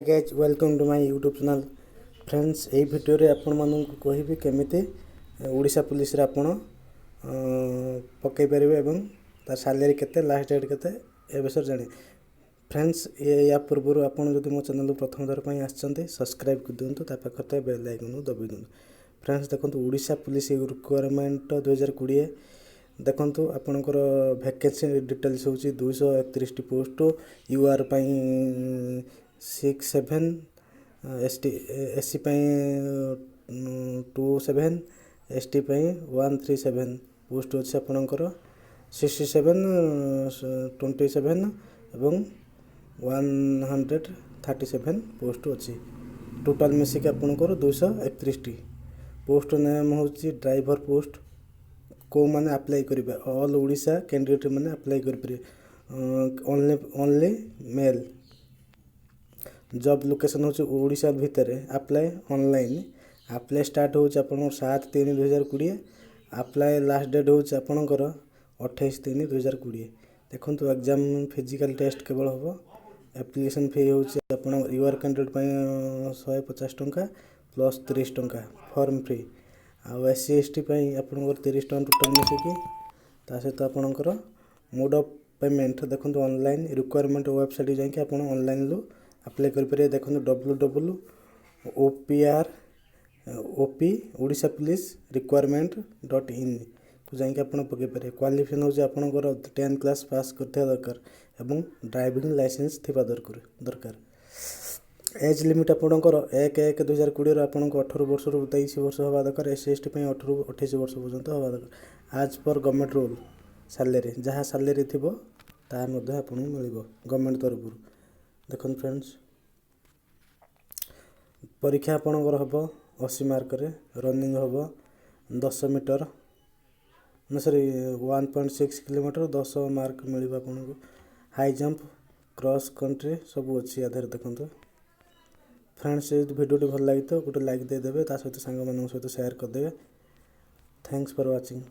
Guys welcome to my YouTube channel friends यही video रे आपण मानक कहबी केमिति ओडिशा पुलिस रे आपण पकई परिबे एवं तार सैलरी केते लास्ट डेट केते ए विषय जाने फ्रेंड्स या पूर्व आपण जदि मो चैनल प्रथम थर पई आछंती सब्सक्राइब कर दियंतु ता पाखते बेल आइकन दबि दियंतु फ्रेंड्स देखंतु ओडिशा पुलिस रिक्वायरमेंट 2020 देखंतु आपनकर वैकेंसी डिटेल्स होची 231 टी पोस्ट यूआर पई 67 एससी पई 27 एसटी पई 137 पोस्ट अछि आपनकर 67 27 एवं 137 पोस्ट अछि टोटल मिसिक आपनकर 231 टी पोस्ट नेम होची ड्राइवर पोस्ट को माने अप्लाई करिबे ऑल ओडिशा कैंडिडेट माने अप्लाई करि ओनली मेल जॉब लोकेशन होची ओडिशा भितर अप्लाई ऑनलाइन अप्लाई स्टार्ट होची आपन 7/3/2020 अप्लाई लास्ट डेट होची आपनकर 28/3/2020 देखंतु एग्जाम फिजिकल टेस्ट केवल होबो एप्लीकेशन फी होची आपन यूआर कैंडिडेट पई 150 टंका प्लस 30 टंका फॉर्म फ्री आ एससी एसटी पई आपनकर 30 टंका टोटल मिसिकी ता सहित आपनकर मोड ऑफ पेमेंट देखंतु ऑनलाइन रिक्वायरमेंट वेबसाइट जाई कि आपन ऑनलाइन लो अप्लाई कर परिए देखंतु www.opr ओडिशा पुलिस रिक्वायरमेंट.in को जाई कि आपन पके परिए क्वालिफिकेशन हो जे आपनकर 10 क्लास पास करथे दरकार एवं ड्राइविंग लाइसेंस थिबा दरकार एज लिमिट आपनकर 1/1/2020 रो आपनकर 18 वर्ष रो 23 वर्ष होबा दरकार एससी एसटी पई 18 ରୁ 28 वर्ष पर्यंत होबा दरकार आज पर गवर्नमेंट रूल सैलरी जहाँ सैलरी थिबो ता मध्ये आपन मिलिबो गवर्नमेंट तरफ देखन फ्रेंड्स परीक्षा आपनकर हबो 80 मार्क रे रनिंग हबो 10 मीटर न सॉरी 1.6 किलोमीटर 10 मार्क मिलिबा आपनको हाई जंप क्रॉस कंट्री सब अछि आधार देखंतो फ्रेंड्स ये वीडियो भल लागि तो गोटे लाइक दे देबे ता सहित संग मानन सहित शेयर कर देबे थैंक्स फॉर वाचिंग।